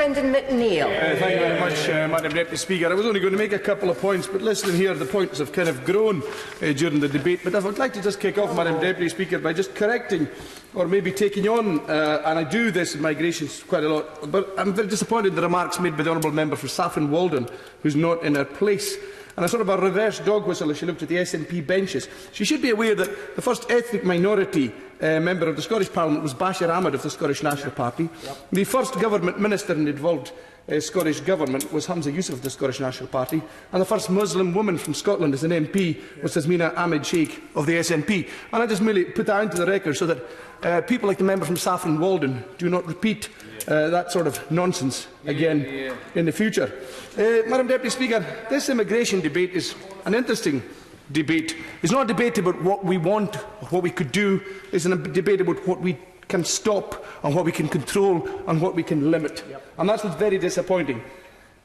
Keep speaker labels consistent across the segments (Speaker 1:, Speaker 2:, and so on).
Speaker 1: Brendan MacNeil.
Speaker 2: Thank you very much, Madam Deputy Speaker. I was only going to make a couple of points, but listening here, the points have kind of grown during the debate. But I would like to just kick off, Madam Deputy Speaker, by just correcting or maybe taking on, and I do this in migrations quite a lot, but I'm very disappointed in the remarks made by the Honourable Member for Saffron Walden, who's not in her place. And a sort of a reverse dog whistle as she looked at the SNP benches. She should be aware that the first ethnic minority member of the Scottish Parliament was Bashir Ahmed of the Scottish National Party. The first government minister in the devolved Scottish Government was Hamza Yusuf of the Scottish National Party, and the first Muslim woman from Scotland as an MP was Tasmina Ahmed Sheikh of the SNP. And I just merely put that into the record so that people like the member from Saffron Walden do not repeat that sort of nonsense again in the future. Madam Deputy Speaker, this immigration debate is an interesting debate. It's not a debate about what we want or what we could do. It's a debate about what we can stop and what we can control and what we can limit. And that's what's very disappointing.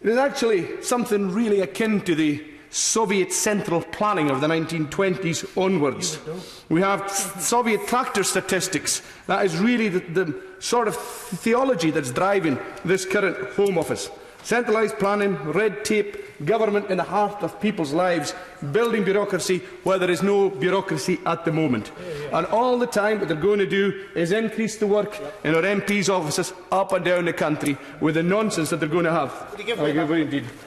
Speaker 2: It is actually something really akin to the Soviet central planning of the 1920s onwards. We have Soviet tractor statistics. That is really the sort of theology that's driving this current Home Office. Centralised planning, red tape, government in the heart of people's lives, building bureaucracy where there is no bureaucracy at the moment. And all the time what they're going to do is increase the work in our MPs' offices up and down the country with the nonsense that they're going to have.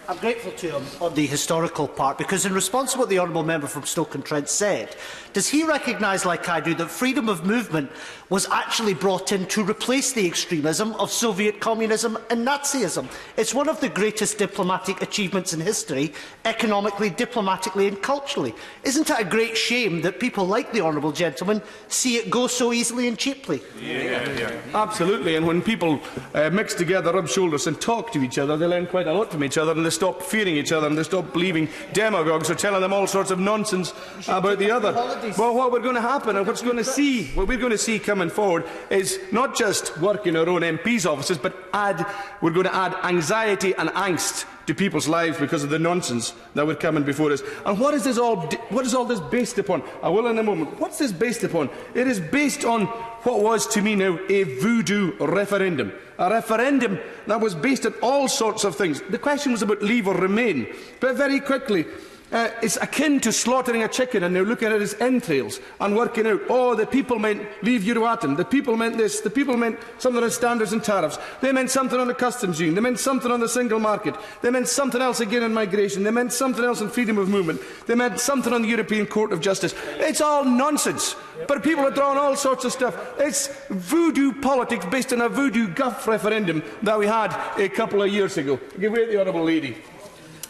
Speaker 3: I'm grateful to him on the historical part, because in response to what the Honourable Member from Stoke-on-Trent said, does he recognise, like I do, that freedom of movement was actually brought in to replace the extremism of Soviet communism and Nazism? It's one of the greatest diplomatic achievements in history, economically, diplomatically and culturally. Isn't it a great shame that people like the Honourable Gentleman see it go so easily and cheaply?
Speaker 2: Absolutely, and when people mix together, rub shoulders and talk to each other, they learn quite a lot from each other, and they stop fearing each other and they stop believing demagogues are telling them all sorts of nonsense about the other. Well, what we're going to happen and what we're going to see coming forward is not just work in our own MPs' offices, but we're going to add anxiety and angst to people's lives because of the nonsense that we're coming before us. And what is all this based upon? I will in a moment. What's this based upon? It is based on what was to me now a voodoo referendum. A referendum that was based on all sorts of things. The question was about leave or remain. But very quickly, it's akin to slaughtering a chicken and now looking at its entrails and working out, oh, the people meant leave Euroatom, the people meant this, the people meant something on standards and tariffs, they meant something on the customs union, they meant something on the single market, they meant something else again on migration, they meant something else on freedom of movement, they meant something on the European Court of Justice. It's all nonsense. But people are drawing all sorts of stuff. It's voodoo politics based on a voodoo guff referendum that we had a couple of years ago. Give way to the Honourable Lady.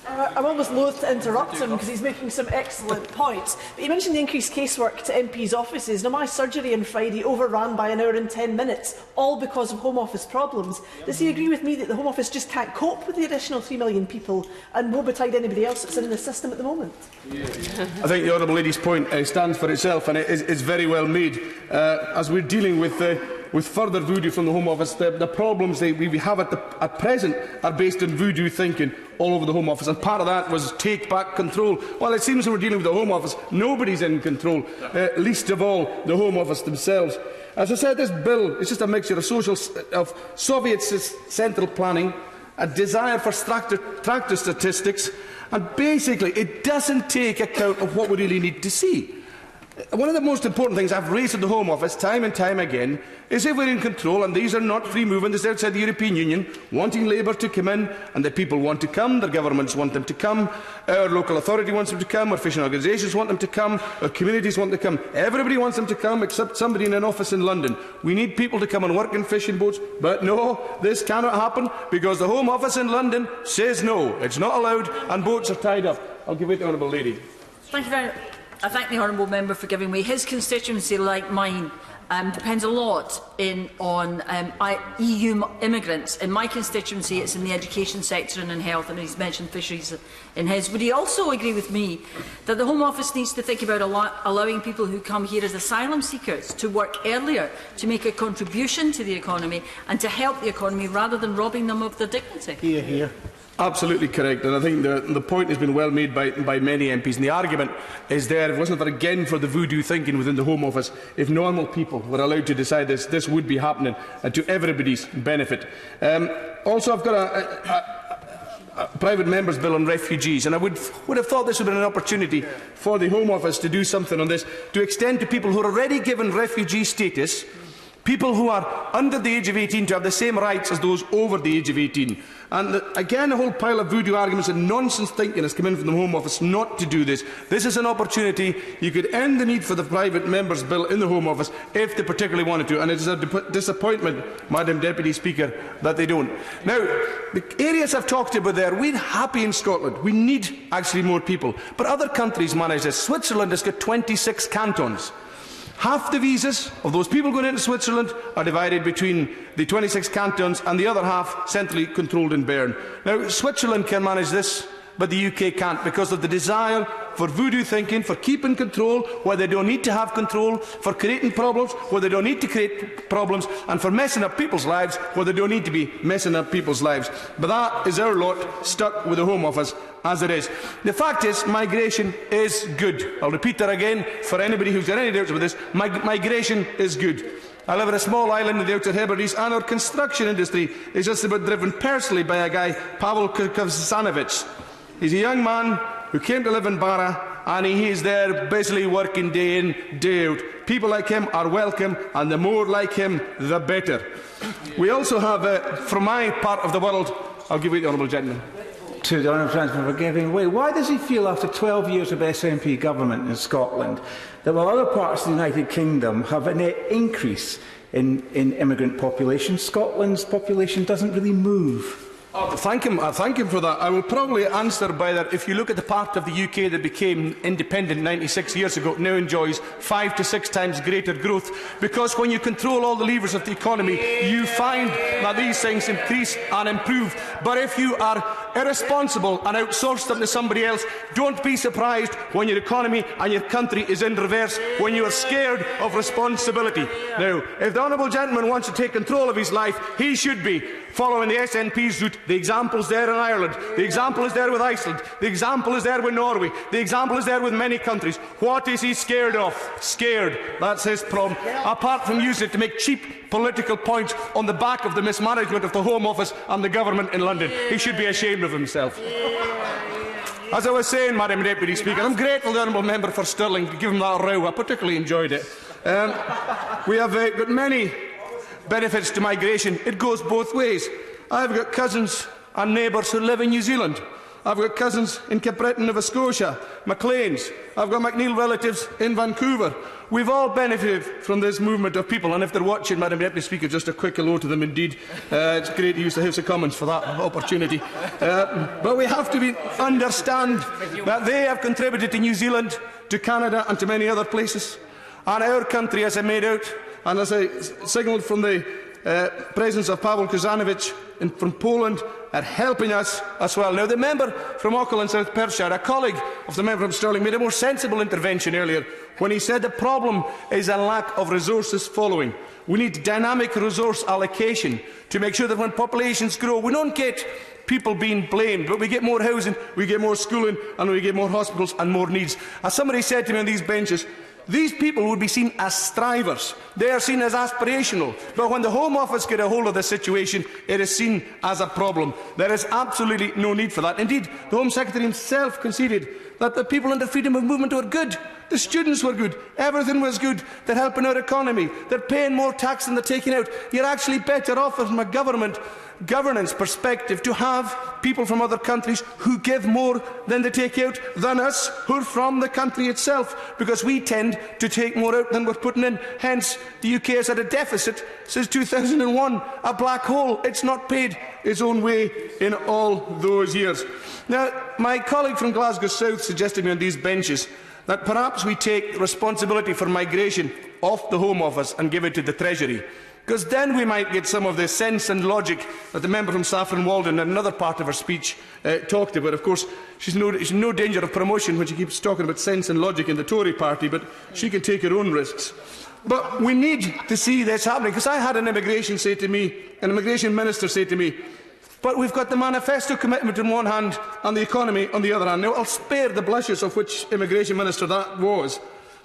Speaker 4: I'm almost loath to interrupt him because he's making some excellent points. But he mentioned the increased casework to MPs' offices. Now, my surgery on Friday overran by 1 hour and 10 minutes, all because of Home Office problems. Does he agree with me that the Home Office just can't cope with the additional 3 million people and woe betide anybody else that's in the system at the moment?
Speaker 2: I think the Honourable Lady's point stands for itself, and it is very well made. As we're dealing with further voodoo from the Home Office, the problems we have at present are based on voodoo thinking all over the Home Office, and part of that was take back control. Well, it seems when we're dealing with the Home Office, nobody's in control, least of all the Home Office themselves. As I said, this bill is just a mixture of Soviet central planning, a desire for tractor statistics, and basically it doesn't take account of what we really need to see. One of the most important things I've raised in the Home Office time and time again is if we're in control, and these are not free movements outside the European Union, wanting Labour to come in, and the people want to come, their governments want them to come, our local authority wants them to come, our fishing organisations want them to come, our communities want them to come. Everybody wants them to come except somebody in an office in London. We need people to come and work in fishing boats, but no, this cannot happen because the Home Office in London says no, it's not allowed, and boats are tied up. I'll give it to the Honourable Lady.
Speaker 5: Thank you very much. I thank the Honourable Member for giving me his constituency, like mine, depends a lot on EU immigrants. In my constituency, it's in the education sector and in health, and he's mentioned fisheries in his. Would he also agree with me that the Home Office needs to think about allowing people who come here as asylum seekers to work earlier, to make a contribution to the economy and to help the economy rather than robbing them of their dignity?
Speaker 3: Hear, hear.
Speaker 2: Absolutely correct, and I think the point has been well made by many MPs, and the argument is there. If it wasn't for the voodoo thinking within the Home Office, if normal people were allowed to decide this would be happening, and to everybody's benefit. Also, I've got a private member's bill on refugees, and I would have thought this would have been an opportunity for the Home Office to do something on this, to extend to people who are already given refugee status, people who are under the age of 18 to have the same rights as those over the age of 18. And again, a whole pile of voodoo arguments and nonsense thinking has come in from the Home Office not to do this. This is an opportunity. You could end the need for the private member's bill in the Home Office if they particularly wanted to. And it is a disappointment, Madam Deputy Speaker, that they don't. Now, the areas I've talked about there, we're happy in Scotland. We need actually more people. But other countries manage this. Switzerland has got 26 cantons. Half the visas of those people going into Switzerland are divided between the 26 cantons, and the other half centrally controlled in Bern. Now, Switzerland can manage this, but the UK can't, because of the desire for voodoo thinking, for keeping control where they don't need to have control, for creating problems where they don't need to create problems, and for messing up people's lives where they don't need to be messing up people's lives. But that is our lot, stuck with the Home Office as it is. The fact is, migration is good. I'll repeat that again for anybody who's got any doubts about this. Migration is good. I live in a small island in the Outer Hebrides, and our construction industry is just about driven personally by a guy, Pavel Kozanovic. He's a young man who came to live in Barra, and he is there basically working day in, day out. People like him are welcome, and the more like him, the better. We also have, from my part of the world, I'll give you the honourable gentleman.
Speaker 1: To the Honourable Gentleman for giving way. Why does he feel, after 12 years of SNP government in Scotland, that while other parts of the United Kingdom have a net increase in immigrant population, Scotland's population doesn't really move?
Speaker 2: Thank him for that. I will probably answer by that. If you look at the part of the UK that became independent 96 years ago, now enjoys 5 to 6 times greater growth, because when you control all the levers of the economy, you find that these things increase and improve. But if you are irresponsible and outsource them to somebody else, don't be surprised when your economy and your country is in reverse, when you are scared of responsibility. Now, if the Honourable Gentleman wants to take control of his life, he should be following the SNP's route. The example is there in Ireland. The example is there with Iceland. The example is there with Norway. The example is there with many countries. What is he scared of? Scared. That's his problem. Apart from using it to make cheap political points on the back of the mismanagement of the Home Office and the government in London. He should be ashamed of himself. As I was saying, Madam Deputy Speaker, I'm grateful to the Honourable Member for Stirling to give him that row. I particularly enjoyed it. We have got many benefits to migration. It goes both ways. I've got cousins and neighbours who live in New Zealand. I've got cousins in Cape Breton, Nova Scotia, MacLean's. I've got MacNeil relatives in Vancouver. We've all benefited from this movement of people, and if they're watching, Madam Deputy Speaker, just a quick hello to them indeed. It's great to use the House of Commons for that opportunity. But we have to understand that they have contributed to New Zealand, to Canada and to many other places. And our country, as I made out, and as I signalled from the presence of Pavel Kozanovic from Poland, are helping us as well. Now, the member from Ochil in South Perthshire, a colleague of the member from Stirling, made a more sensible intervention earlier when he said the problem is a lack of resources following. We need dynamic resource allocation to make sure that when populations grow, we don't get people being blamed, but we get more housing, we get more schooling, and we get more hospitals and more needs. As somebody said to me on these benches, these people would be seen as strivers. They are seen as aspirational. But when the Home Office get a hold of the situation, it is seen as a problem. There is absolutely no need for that. Indeed, the Home Secretary himself conceded that the people under freedom of movement were good. The students were good. Everything was good. They're helping our economy. They're paying more tax than they're taking out. You're actually better off from a governance perspective to have people from other countries who give more than they take out than us who are from the country itself, because we tend to take more out than we're putting in. Hence, the UK has had a deficit since 2001, a black hole. It's not paid its own way in all those years. Now, my colleague from Glasgow South suggested to me on these benches that perhaps we take responsibility for migration off the Home Office and give it to the Treasury, because then we might get some of the sense and logic that the member from Saffron Walden in another part of her speech talked about. Of course, she's in no danger of promotion when she keeps talking about sense and logic in the Tory party, but she can take her own risks. But we need to see this happening, because I had an immigration minister say to me, But we've got the manifesto commitment on one hand and the economy on the other hand. Now, I'll spare the blushes of which immigration minister that was.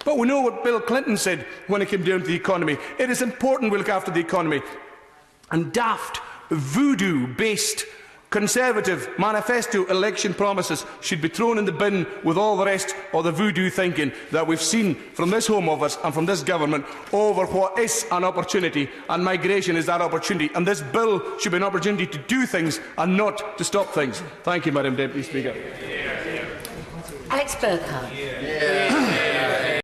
Speaker 2: But we know what Bill Clinton said when it came down to the economy. It is important we look after the economy. And daft, voodoo-based Conservative manifesto election promises should be thrown in the bin with all the rest of the voodoo thinking that we've seen from this Home Office and from this government over what is an opportunity, and migration is that opportunity. And this bill should be an opportunity to do things and not to stop things. Thank you, Madam Deputy Speaker.
Speaker 6: Alex Burkhardt.